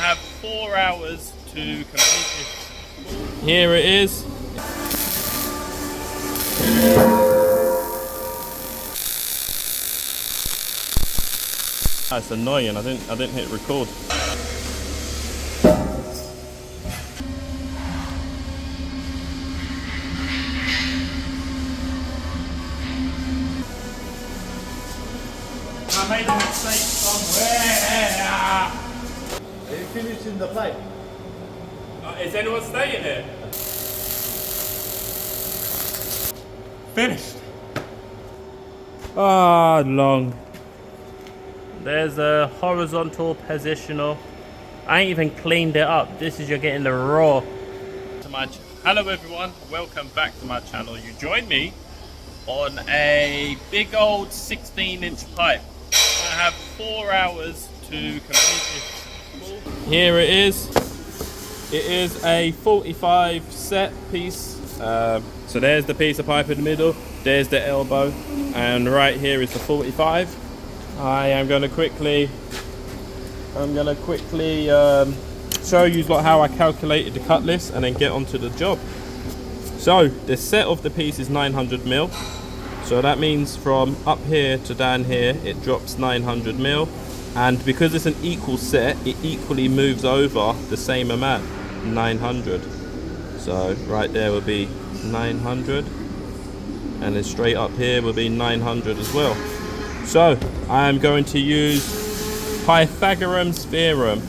have 4 hours to complete this. Here it is. That's annoying. I didn't hit record. I made a mistake somewhere. Are you finishing the pipe? Is anyone staying here? Finished. Long. There's a horizontal positional. I ain't even cleaned it up. This is, you're getting the raw. Hello everyone, welcome back to my channel. You join me on a big old 16-inch pipe. I have 4 hours to complete this. Here it is. It is a 45 set piece. So there's the piece of pipe in the middle, there's the elbow, and right here is the 45. I'm gonna quickly show you how I calculated the cut list and then get onto the job. So the set of the piece is 900mm. So that means from up here to down here, it drops 900mm. And because it's an equal set, it equally moves over the same amount, 900. So right there will be 900. And then straight up here will be 900 as well. So I am going to use Pythagorean's theorem.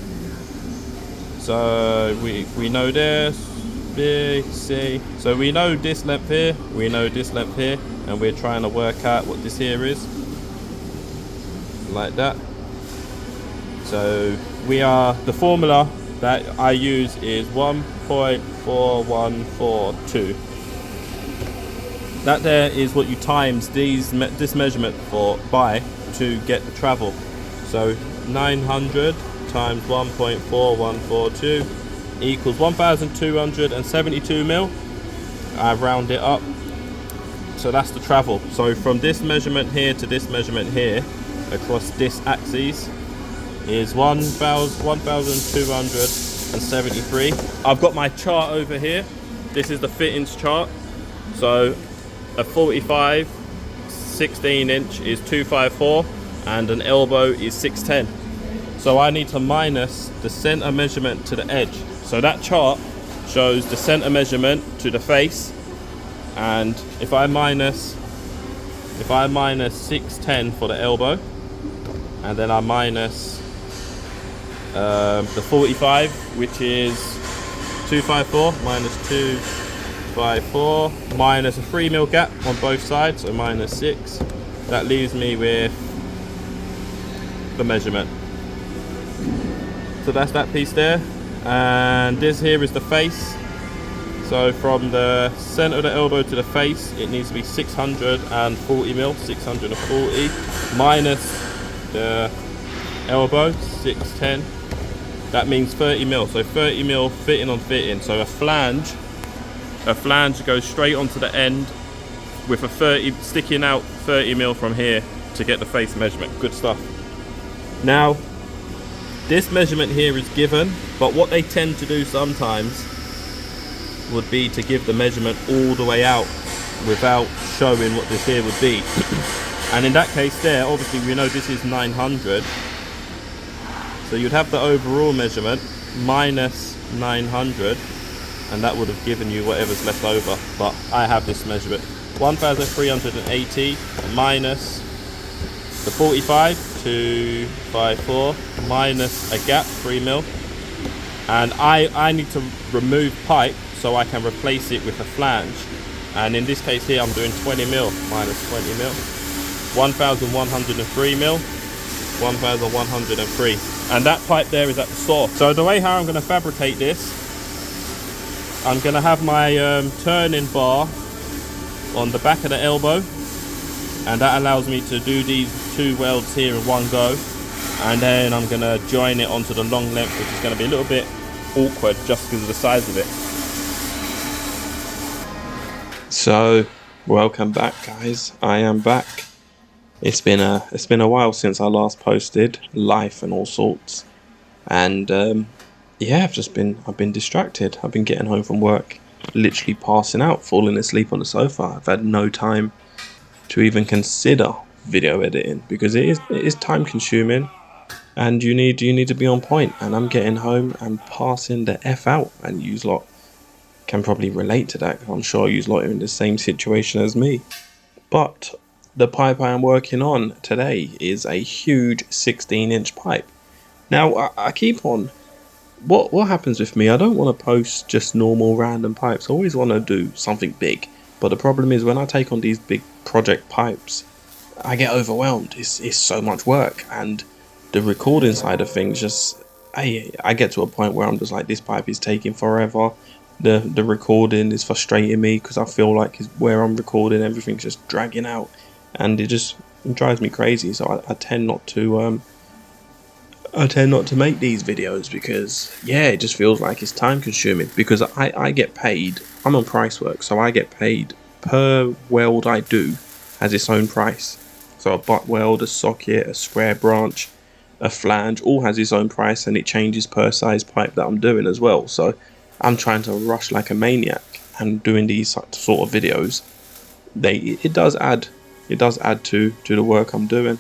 So we know this, B, C. So we know this length here, we know this length here, and we're trying to work out what this here is. Like that. So the formula that I use is 1.4142. That there is what you times this measurement by to get the travel. So 900 times 1.4142 equals 1,272mm. I round it up. So that's the travel. So from this measurement here to this measurement here, across this axis, is 1,273. I've got my chart over here. This is the fittings chart. So a 45 16-inch is 254 and an elbow is 610. So I need to minus the center measurement to the edge. So that chart shows the center measurement to the face, and if I minus 610 for the elbow, and then I minus the 45, which is 254 minus 254 minus a 3mm gap on both sides, so minus 6. That leaves me with the measurement. So that's that piece there, and this here is the face. So from the center of the elbow to the face, it needs to be 640mm, 640 minus the elbow, 610. That means 30mm. So 30mm fitting on fitting. So a flange goes straight onto the end with a 30 sticking out 30mm from here to get the face measurement. Good stuff. Now this measurement here is given, but what they tend to do sometimes would be to give the measurement all the way out without showing what this here would be. And in that case there, obviously we know this is 900. So you'd have the overall measurement minus 900, and that would have given you whatever's left over. But I have this measurement, 1,380 minus the 45, 254 minus a gap, 3mm. And I need to remove pipe so I can replace it with a flange. And in this case here, I'm doing 20mm minus 20mm. 1,103mm, 1,103. And that pipe there is at the source. So the way how I'm going to fabricate this, I'm going to have my turning bar on the back of the elbow, and that allows me to do these 2 welds here in one go, and then I'm going to join it onto the long length, which is going to be a little bit awkward just because of the size of it. So welcome back, guys. I am back. It's been a while since I last posted life and all sorts, and yeah, I've been distracted. I've been getting home from work, literally passing out, falling asleep on the sofa. I've had no time to even consider video editing because it is time consuming, and you need to be on point. And I'm getting home and passing the f out, and you lot can probably relate to that. 'Cause I'm sure you lot are in the same situation as me. But the pipe I am working on today is a huge 16-inch pipe. Now I keep on. What happens with me? I don't want to post just normal random pipes. I always want to do something big. But the problem is when I take on these big project pipes, I get overwhelmed. It's so much work, and the recording side of things just I get to a point where I'm just like, this pipe is taking forever. The recording is frustrating me because I feel like where I'm recording, everything's just dragging out, and it drives me crazy. So I tend not to make these videos because, yeah, it just feels like it's time consuming because I get paid. I'm on price work, so I get paid per weld I do has its own price. So a butt weld, a socket, a square branch, a flange, all has its own price, and it changes per size pipe that I'm doing as well. So I'm trying to rush like a maniac, and doing these sort of videos, it does add to the work I'm doing.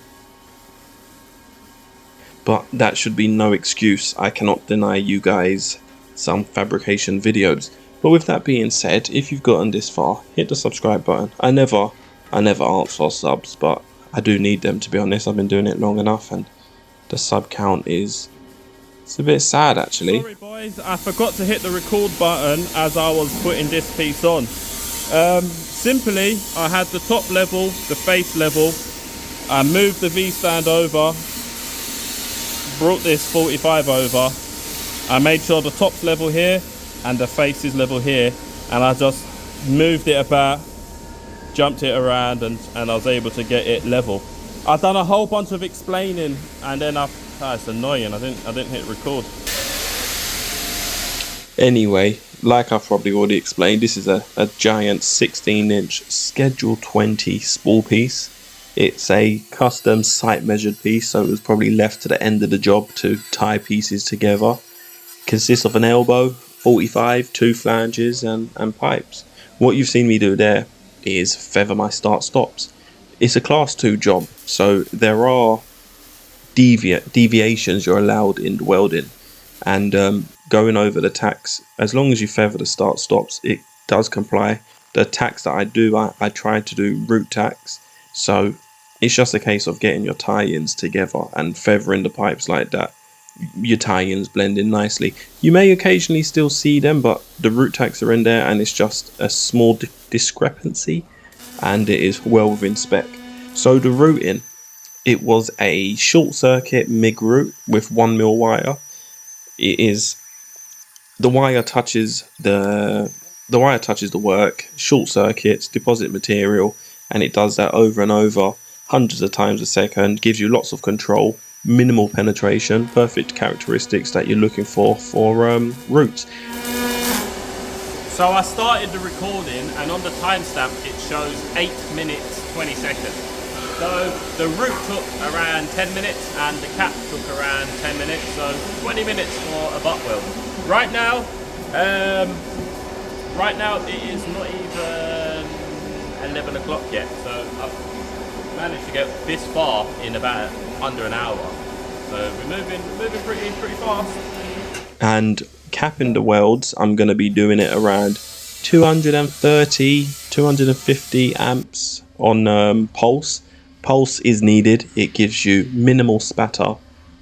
But that should be no excuse. I cannot deny you guys some fabrication videos. But with that being said, if you've gotten this far, hit the subscribe button. I never ask for subs, but I do need them, to be honest. I've been doing it long enough, and the sub count it's a bit sad actually. Sorry boys, I forgot to hit the record button as I was putting this piece on. Simply, I had the top level, the face level. I moved the V-stand over, brought this 45 over. I made sure the top's level here and the face is level here, and I just moved it about, jumped it around, and I was able to get it level. I've done a whole bunch of explaining, and then it's annoying, I didn't hit record. Anyway, like I've probably already explained, this is a giant 16-inch Schedule 20 spool piece. It's a custom site measured piece, so it was probably left to the end of the job to tie pieces together. Consists of an elbow, 45, 2 flanges, and pipes. What you've seen me do there is feather my start stops. It's a class 2 job, so there are deviations you're allowed in welding, and going over the tacks, as long as you feather the start stops, it does comply. The tacks that I do, I try to do root tacks, so it's just a case of getting your tie-ins together and feathering the pipes like that. Your tie-ins blend in nicely. You may occasionally still see them, but the root tacks are in there, and it's just a small discrepancy, and it is well within spec. So the routing, it was a short circuit MIG route with 1mm wire. It is the wire touches the work, short circuits, deposit material, and it does that over and over hundreds of times a second. Gives you lots of control, minimal penetration, perfect characteristics that you're looking for routes. So I started the recording, and on the timestamp it shows 8 minutes 20 seconds. So the route took around 10 minutes and the cap took around 10 minutes, so 20 minutes for a butt weld. Right now it is not even 11 o'clock yet, so I've managed to get this far in about under an hour. So we're moving pretty fast. And capping the welds, I'm going to be doing it around 250 amps on pulse. Pulse is needed. It gives you minimal spatter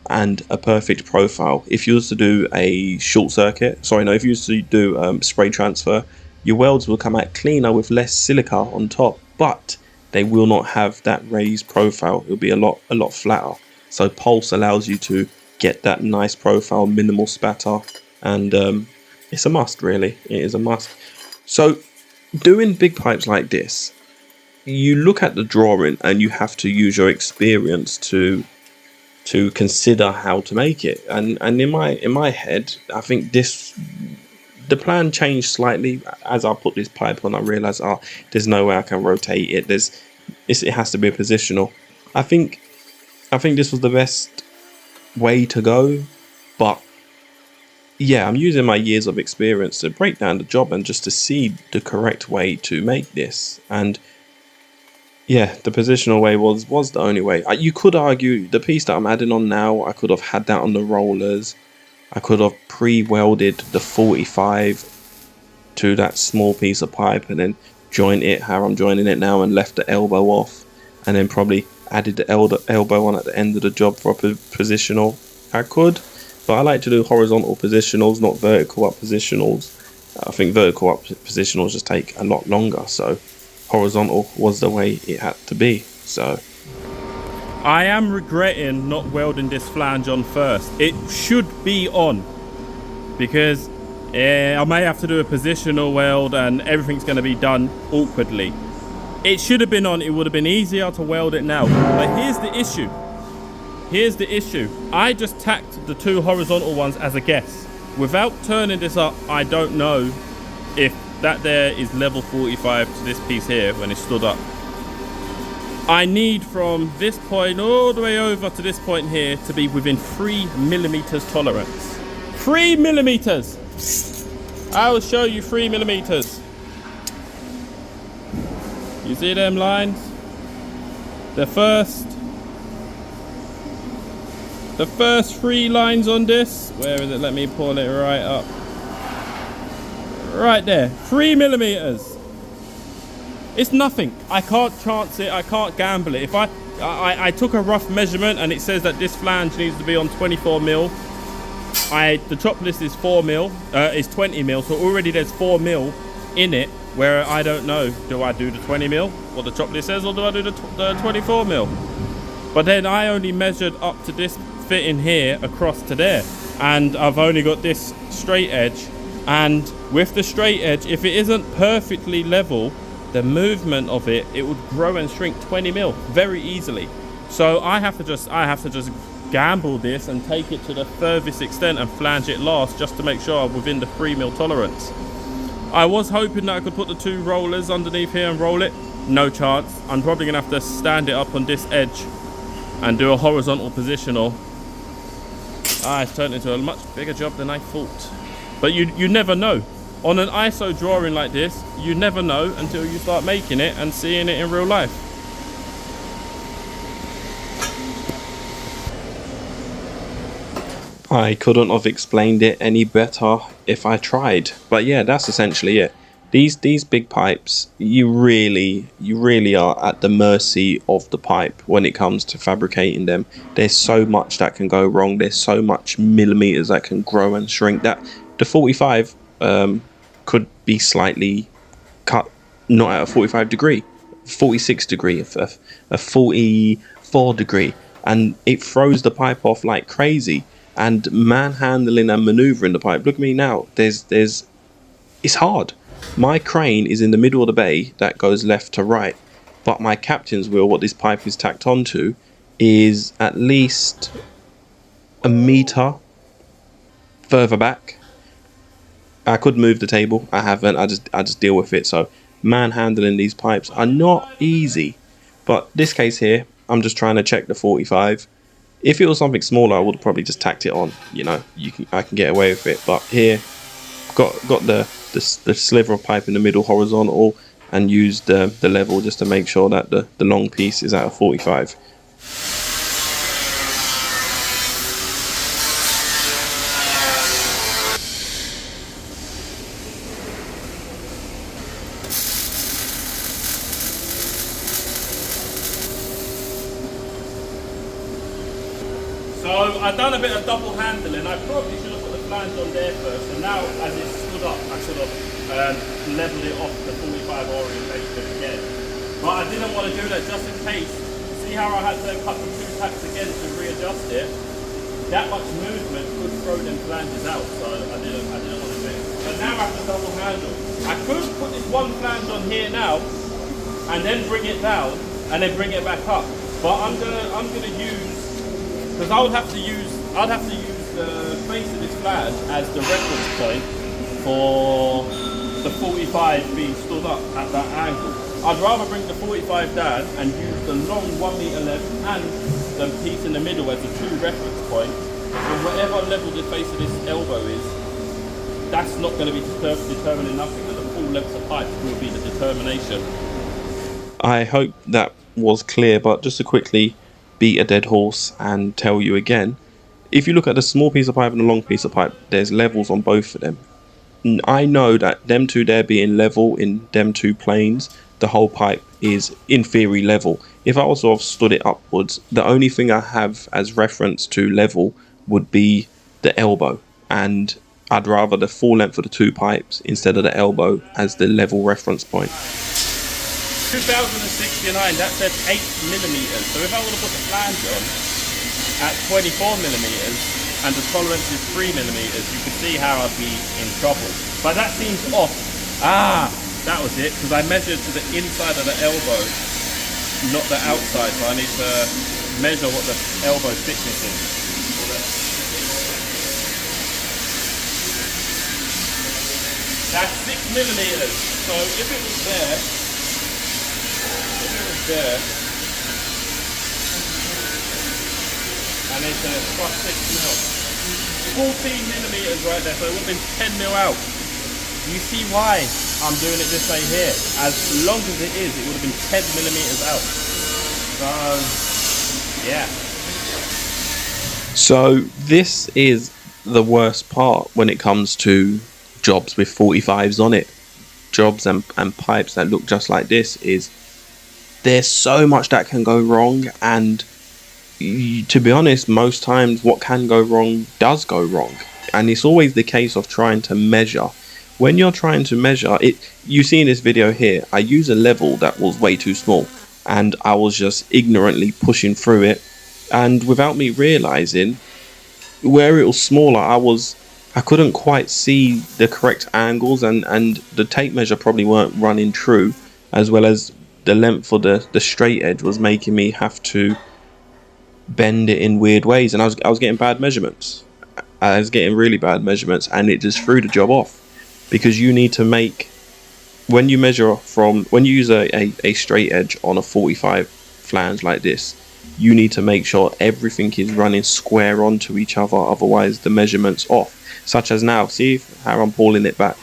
and a perfect profile. If you used to do a short circuit, if you used to do spray transfer, your welds will come out cleaner with less silica on top, but they will not have that raised profile. It'll be a lot flatter. So pulse allows you to get that nice profile, minimal spatter, and it's a must, really. It is a must. So doing big pipes like this, you look at the drawing and you have to use your experience to consider how to make it. And in my head, I think the plan changed slightly as I put this pipe on. I realized, there's no way I can rotate it. It has to be a positional. I think this was the best way to go, but yeah, I'm using my years of experience to break down the job and just to see the correct way to make this. And yeah, the positional way was the only way. You could argue the piece that I'm adding on now, I could have had that on the rollers. I could have pre-welded the 45 to that small piece of pipe and then join it how I'm joining it now and left the elbow off, and then probably added the elbow on at the end of the job for a positional. I could, but I like to do horizontal positionals, not vertical up positionals. I think vertical up positionals just take a lot longer, so horizontal was the way it had to be. So I am regretting not welding this flange on first. It should be on, because I may have to do a positional weld and everything's going to be done awkwardly. It should have been on. It would have been easier to weld it now. But here's the issue. Here's the issue. I just tacked the 2 horizontal ones as a guess. Without turning this up, I don't know if that there is level 45 to this piece here when it's stood up. I need from this point all the way over to this point here to be within 3 millimeters tolerance. 3 millimeters! I will show you 3 millimeters. You see them lines? The first 3 lines on this. Where is it? Let me pull it right up. Right there. 3 millimeters. It's nothing. I can't chance it. I can't gamble it. If I took a rough measurement and it says that this flange needs to be on 24 mil. The top list is 4 mil. Is 20 mil. So already there's 4 mil in it. Where I don't know, do I do the 20 mil, what the top list says, or do I do the 24 mil? But then I only measured up to this fitting here across to there, and I've only got this straight edge. And with the straight edge, if it isn't perfectly level, the movement of it would grow and shrink 20 mil very easily. So I have to just gamble this and take it to the furthest extent and flange it last, just to make sure I'm within the 3 mil tolerance. I was hoping that I could put the 2 rollers underneath here and roll it. No chance. I'm probably going to have to stand it up on this edge and do a horizontal positional. It's turned into a much bigger job than I thought. But you never know. On an ISO drawing like this, you never know until you start making it and seeing it in real life. I couldn't have explained it any better if I tried. But yeah, that's essentially it. These big pipes, you really are at the mercy of the pipe when it comes to fabricating them. There's so much that can go wrong. There's so much millimeters that can grow and shrink. That the 45 could be slightly cut, not at a 45 degree, 46 degree, a 44 degree, and it throws the pipe off like crazy. And manhandling and maneuvering the pipe, look at me now, it's hard. My crane is in the middle of the bay that goes left to right, but my captain's wheel, what this pipe is tacked onto, is at least a meter further back. I could move the table, I haven't, I just deal with it. So manhandling these pipes are not easy, but this case here, I'm just trying to check the 45. If it was something smaller, I would have probably just tacked it on. You know, I can get away with it. But here, got the sliver of pipe in the middle horizontal, and used the level just to make sure that the long piece is at a 45. So I've done a bit of double handling. I probably should have put the flange on there first, and now as it stood up, I should have leveled it off the 45 orientation again. But I didn't want to do that just in case. See how I had to cut the 2 tacks again to readjust it? That much movement could throw them flanges out, so I didn't want to do it. But now I have to double handle. I could put this one flange on here now, and then bring it down, and then bring it back up. But I'm gonna use, because I'd have to use the face of this flange as the reference point for the 45 being stood up at that angle. I'd rather bring the 45 down and use the long 1 meter length and the piece in the middle as the 2 reference points. So whatever level the face of this elbow is, that's not going to be determining nothing, and the full length of pipe will be the determination. I hope that was clear, but just to quickly beat a dead horse and tell you again, if you look at the small piece of pipe and the long piece of pipe, there's levels on both of them. I know that them two there being level in them two planes, the whole pipe is in theory level. If I was to have stood it upwards, the only thing I have as reference to level would be the elbow, and I'd rather the full length of the two pipes instead of the elbow as the level reference point. 2069, that said 8mm. So if I were to put the flange on at 24mm and the tolerance is 3mm, you can see how I'd be in trouble. But that seems off. Ah, that was it, because I measured to the inside of the elbow, not the outside. So I need to measure what the elbow thickness is. That's 6mm. So if it was there, and it's plus 6mm, 14mm right there, so it would have been 10mm out. You see why I'm doing it this way here? As long as it is, it would have been 10mm out. So yeah. So this is the worst part when it comes to jobs with 45s on it. Jobs and pipes that look just like this is there's so much that can go wrong, and to be honest, most times what can go wrong does go wrong, and it's always the case of trying to measure. When you're trying to measure it, you see in this video here, I use a level that was way too small, and I was just ignorantly pushing through it, and without me realizing where it was smaller, I couldn't quite see the correct angles, and the tape measure probably weren't running true, as well as the length for the straight edge was making me have to bend it in weird ways, and I was getting bad measurements. I was getting really bad measurements, and it just threw the job off, because you need to make, when you measure from, when you use a straight edge on a 45 flange like this, you need to make sure everything is running square onto each other, otherwise the measurement's off. Such as now, see how I'm pulling it back.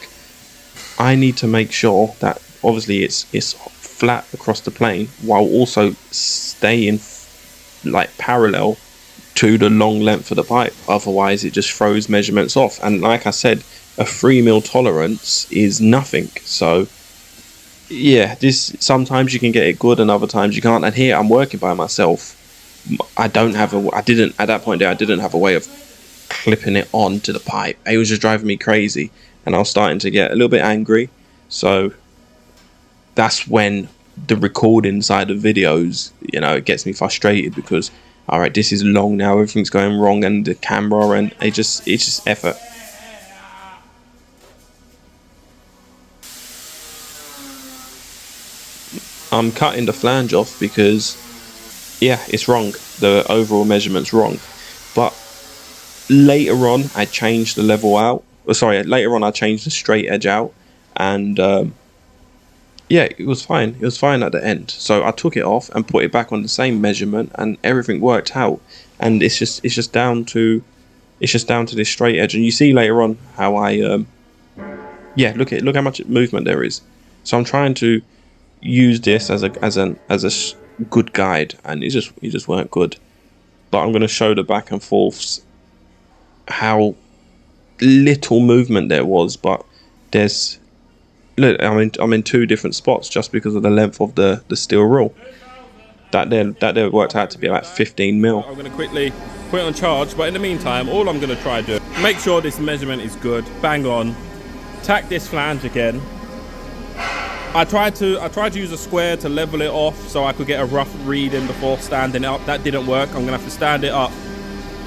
I need to make sure that obviously it's flat across the plane while also staying like parallel to the long length of the pipe, otherwise it just throws measurements off. And like I said, a 3mm tolerance is nothing. So yeah, this, sometimes you can get it good and other times you can't, and here I'm working by myself. I didn't at that point there, I didn't have a way of clipping it onto the pipe. It was just driving me crazy, and I was starting to get a little bit angry. So that's when the recording side of videos, you know, it gets me frustrated, because all right, this is long now, everything's going wrong, and the camera, and it's just effort. I'm cutting the flange off because yeah, it's wrong, the overall measurement's wrong. But later on I changed the level out, later on I changed the straight edge out, and yeah, it was fine. It was fine at the end. So I took it off and put it back on the same measurement, and everything worked out. And it's just down to this straight edge. And you see later on how I yeah, look how much movement there is. So I'm trying to use this as a good guide, and it just weren't good. But I'm going to show the back and forths how little movement there was. But there's, look, I'm in two different spots just because of the length of the steel rule. That there worked out to be like 15mm. I'm going to quickly put it on charge, but in the meantime, all I'm going to try to do, make sure this measurement is good, bang on, tack this flange again. I tried to use a square to level it off so I could get a rough reading before standing it up. That didn't work. I'm going to have to stand it up,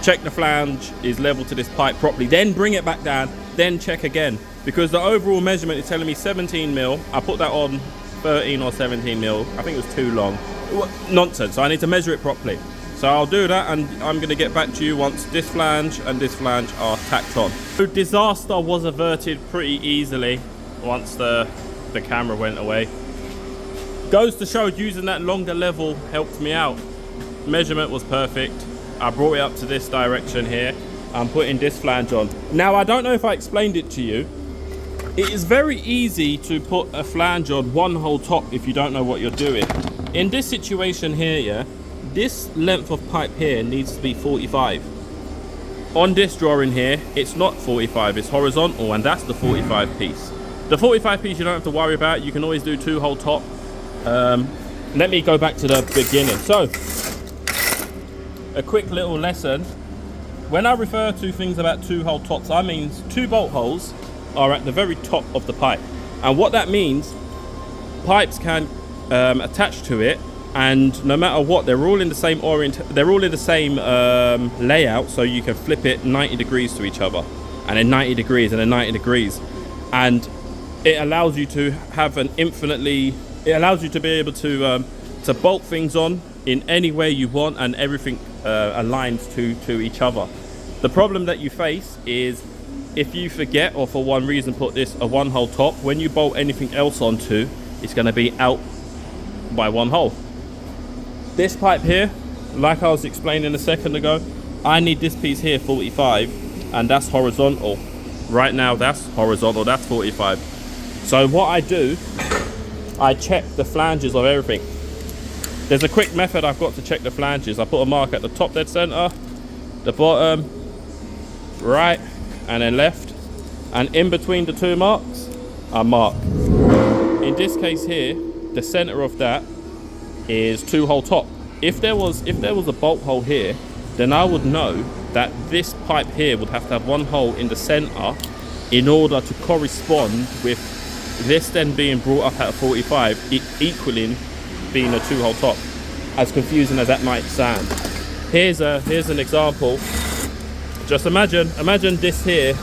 check the flange is level to this pipe properly, then bring it back down, then check again. Because the overall measurement is telling me 17mm. I put that on 13 or 17mm. I think it was too long. Nonsense. I need to measure it properly. So I'll do that, and I'm going to get back to you once this flange and this flange are tacked on. So disaster was averted pretty easily once the camera went away. Goes to show using that longer level helped me out. Measurement was perfect. I brought it up to this direction here. I'm putting this flange on. Now, I don't know if I explained it to you. It is very easy to put a flange on one hole top if you don't know what you're doing. In this situation here, yeah, this length of pipe here needs to be 45. On this drawing here, it's not 45, it's horizontal, and that's the 45 piece. The 45 piece you don't have to worry about. You can always do 2 hole top. Let me go back to the beginning. So, a quick little lesson. When I refer to things about 2 hole tops, I mean 2 bolt holes are at the very top of the pipe. And what that means, pipes can attach to it, and no matter what, they're all in the same layout, so you can flip it 90 degrees to each other, and then 90 degrees, and then 90 degrees. And it allows you to have it allows you to be able to bolt things on in any way you want, and everything aligns to each other. The problem that you face is if you forget, or for one reason put this a 1 hole top, when you bolt anything else onto, it's going to be out by 1 hole. This pipe here, like I was explaining a second ago, I need this piece here 45, and that's horizontal. Right now that's horizontal, that's 45. So what I do, I check the flanges of everything. There's a quick method I've got to check the flanges. I put a mark at the top dead center, the bottom, right, and then left, and in between the 2 marks I mark. In this case here, the center of that is 2 hole top. If there was a bolt hole here, then I would know that this pipe here would have to have 1 hole in the center in order to correspond with this then being brought up at a 45, equaling being a 2 hole top. As confusing as that might sound, here's an example. Just imagine this here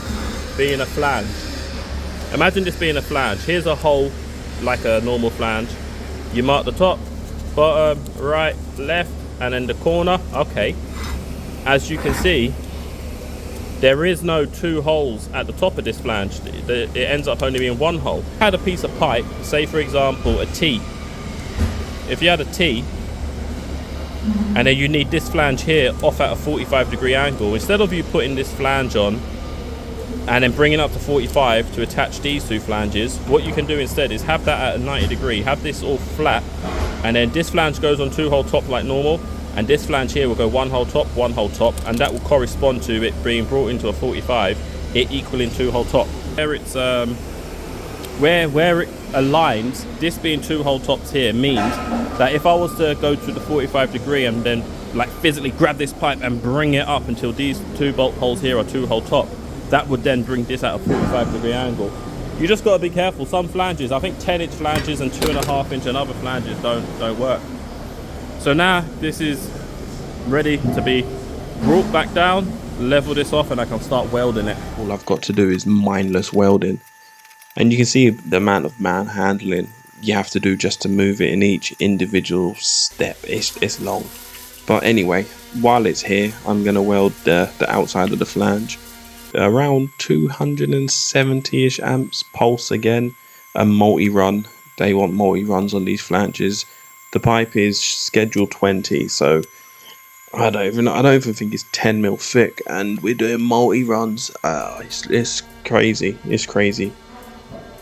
being a flange. Imagine this being a flange. Here's a hole like a normal flange. You mark the top, bottom, right, left, and then the corner. Okay, as you can see, there is no 2 holes at the top of this flange. It ends up only being 1 hole. Had a piece of pipe, say for example a T. If you had a T, and then you need this flange here off at a 45 degree angle, instead of you putting this flange on and then bringing up to 45 to attach these 2 flanges, what you can do instead is have that at a 90 degree, have this all flat, and then this flange goes on 2 hole top like normal, and this flange here will go 1 hole top, 1 hole top, and that will correspond to it being brought into a 45, it equaling 2 hole top. Where it's where it aligns, this being 2 hole tops here means that if I was to go to the 45 degree and then like physically grab this pipe and bring it up until these 2 bolt holes here are 2 hole top, that would then bring this at a 45 degree angle. You just got to be careful. Some flanges, I think 10-inch flanges and 2.5-inch and other flanges don't work. So now this is ready to be brought back down, level this off, and I can start welding it. All I've got to do is mindless welding, and you can see the amount of manhandling you have to do just to move it in each individual step. It's long, but anyway, while it's here, I'm going to weld the outside of the flange. Around 270-ish amps pulse again, a multi-run. They want multi-runs on these flanges. The pipe is schedule 20, so I don't even think it's 10 mil thick, and we're doing multi-runs. It's crazy. It's crazy.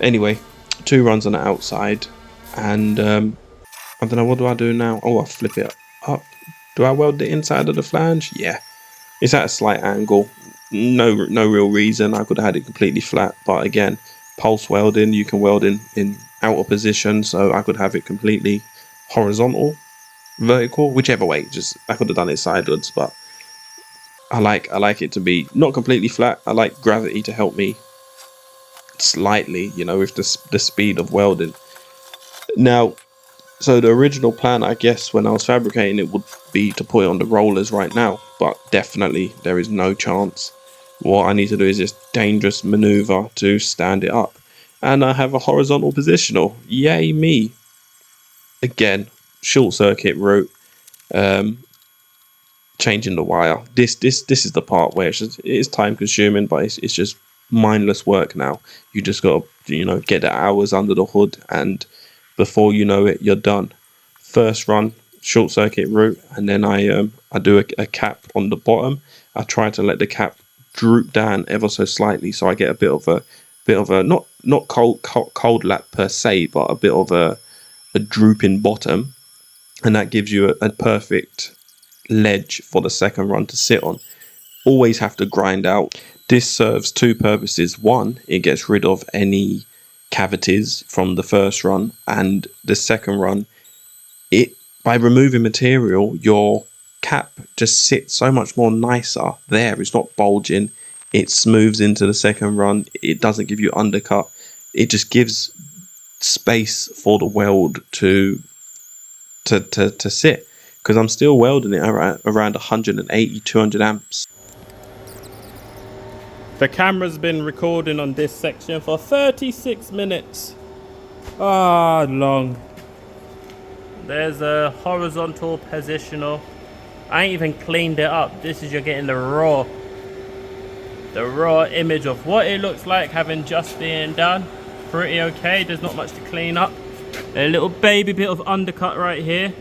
Anyway, 2 runs on the outside, and I don't know, what do I do now? Oh, I flip it up. Do I weld the inside of the flange? Yeah, it's at a slight angle. No real reason. I could have had it completely flat, but again, pulse welding, you can weld in outer position, so I could have it completely horizontal, vertical, whichever way. Just I could have done it sideways, but I like it to be not completely flat. I like gravity to help me slightly, you know, with the speed of welding. Now, so the original plan, I guess, when I was fabricating it, would be to put it on the rollers right now, but definitely there is no chance. What I need to do is this dangerous maneuver to stand it up, and I have a horizontal positional. Yay me! Again, short circuit route, changing the wire. This is the part where it is time consuming, but it's just mindless work now. You just got to, you know, get the hours under the hood, and before you know it, you're done. First run, short circuit route, and then I do a cap on the bottom. I try to let the cap droop down ever so slightly, so I get a bit of a not cold lap per se, but a bit of a drooping bottom, and that gives you a perfect ledge for the second run to sit on. Always have to grind out. This serves two purposes. One, it gets rid of any cavities from the first run, and the second run, by removing material, your cap just sits so much more nicer there. It's not bulging, it smooths into the second run, it doesn't give you undercut, it just gives space for the weld to sit, because I'm still welding it around 180, 200 amps. The camera's been recording on this section for 36 minutes. Ah, long. There's a horizontal positional. I ain't even cleaned it up. This is, you're getting the raw image of what it looks like having just been done. Pretty okay, there's not much to clean up. A little baby bit of undercut right here.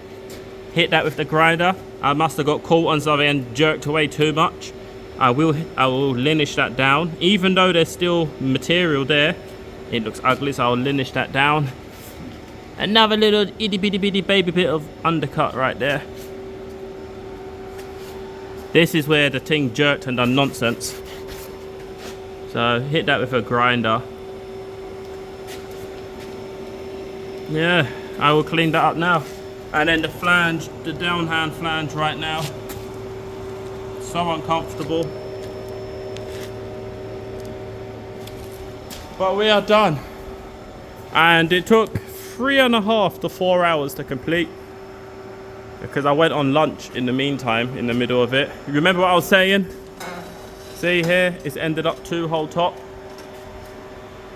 Hit that with the grinder. I must have got caught on something and jerked away too much. I will linish that down. Even though there's still material there, it looks ugly, so I'll linish that down. Another little itty bitty bitty baby bit of undercut right there. This is where the thing jerked and done nonsense. So hit that with a grinder. Yeah, I will clean that up now. And then the flange, the downhand flange right now. So uncomfortable. But we are done. And it took 3.5 to 4 hours to complete, because I went on lunch in the meantime, in the middle of it. You remember what I was saying? See here, it's ended up 2-hole top.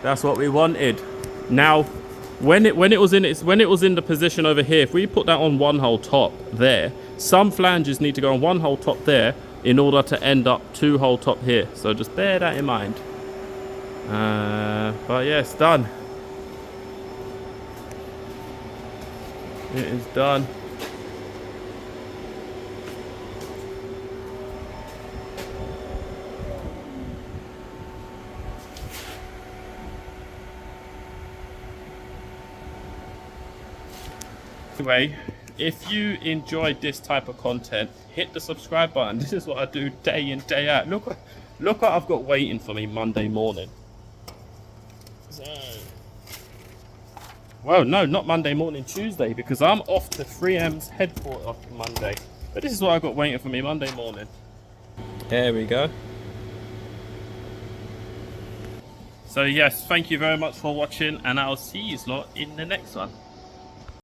That's what we wanted. Now, when it was in the position over here, if we put that on 1-hole top there, some flanges need to go on 1-hole top there in order to end up 2-hole top here. So just bear that in mind. But yeah, it's done. It is done. Anyway, if you enjoyed this type of content, hit the subscribe button. This is what I do day in, day out. Look what I've got waiting for me Monday morning. So, well, no, not Monday morning, Tuesday, because I'm off to 3M's headquarters on Monday. But this is what I've got waiting for me Monday morning. There we go. So yes, thank you very much for watching, and I'll see you lot in the next one.